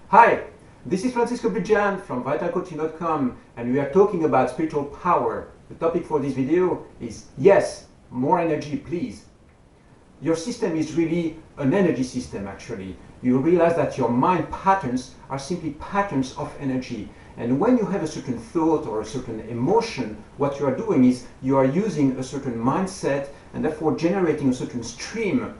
Hi, this is Francisco Bijan from vitalcoaching.com, and we are talking about spiritual power. The topic for this video is yes, more energy please. Your system is really an energy system actually. You realize that your mind patterns are simply patterns of energy. And when you have a certain thought or a certain emotion, what you are doing is you are using a certain mindset and therefore generating a certain stream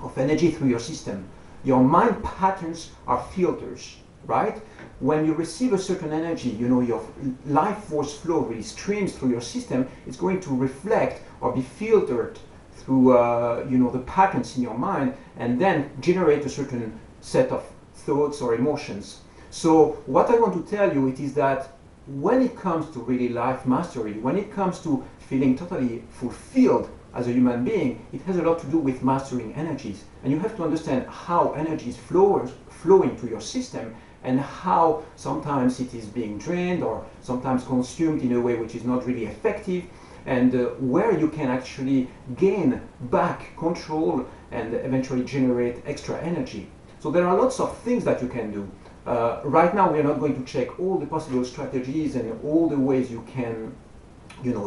of energy through your system. Your mind patterns are filters, right? When you receive a certain energy, your life force flow really streams through your system, it's going to reflect or be filtered through the patterns in your mind and then generate a certain set of thoughts or emotions. So what I want to tell you is that when it comes to really life mastery, when it comes to feeling totally fulfilled as a human being, it has a lot to do with mastering energies. And you have to understand how energy is flowing to your system and how sometimes it is being drained or sometimes consumed in a way which is not really effective, and where you can actually gain back control and eventually generate extra energy. So there are lots of things that you can do. Right now we are not going to check all the possible strategies and all the ways you can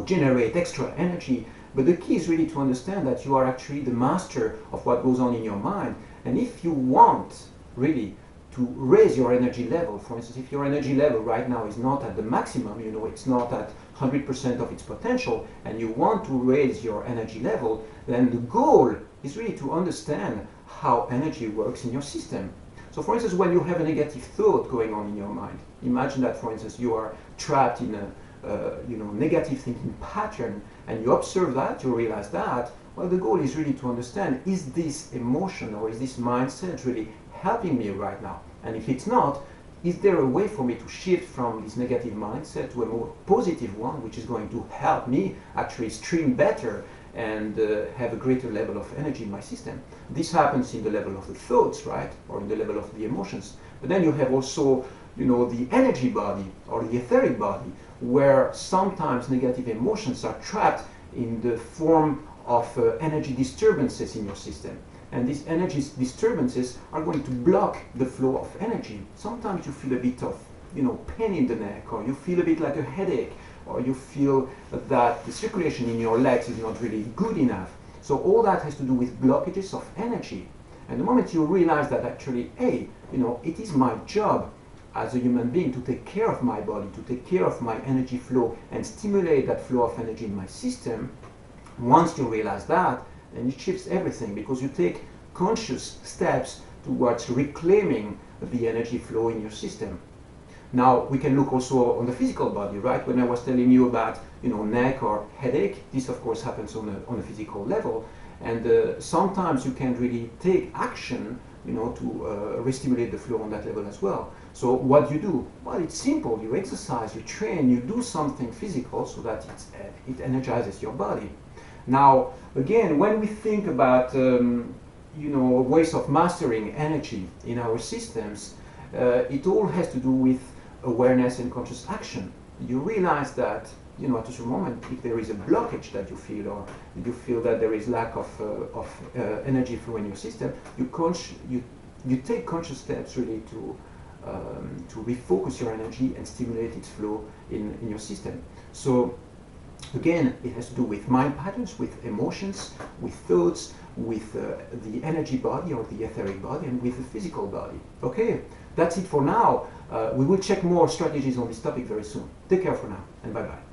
generate extra energy, but the key is really to understand that you are actually the master of what goes on in your mind. And if you want really to raise your energy level, for instance, if your energy level right now is not at the maximum, it's not at 100% of its potential, and you want to raise your energy level, then the goal is really to understand how energy works in your system. So for instance, when you have a negative thought going on in your mind, imagine that, for instance, you are trapped in a negative thinking pattern, and you observe that, you realize that, well, the goal is really to understand, is this emotion or is this mindset really helping me right now? And if it's not, is there a way for me to shift from this negative mindset to a more positive one, which is going to help me actually stream better and have a greater level of energy in my system? This happens in the level of the thoughts, right? Or in the level of the emotions. But then you have also the energy body or the etheric body, where sometimes negative emotions are trapped in the form of energy disturbances in your system. And these energy disturbances are going to block the flow of energy. Sometimes you feel a bit of pain in the neck, or you feel a bit like a headache, or you feel that the circulation in your legs is not really good enough. So all that has to do with blockages of energy. And the moment you realize that actually, hey, it is my job as a human being to take care of my body, to take care of my energy flow and stimulate that flow of energy in my system, once you realize that, then it shifts everything, because you take conscious steps towards reclaiming the energy flow in your system. Now, we can look also on the physical body, right? When I was telling you about neck or headache, this of course happens on a physical level, and sometimes you can really take action to re-stimulate the flow on that level as well. So what do you do? Well, it's simple. You exercise, you train, you do something physical so that it energizes your body. Now, again, when we think about ways of mastering energy in our systems, it all has to do with awareness and conscious action. You realize that at a certain moment, if there is a blockage that you feel, or you feel that there is lack of energy flow in your system, you take conscious steps really to refocus your energy and stimulate its flow in your system. So again, it has to do with mind patterns, with emotions, with thoughts, with the energy body or the etheric body, and with the physical body. Okay, that's it for now. We will check more strategies on this topic very soon. Take care for now, and bye-bye.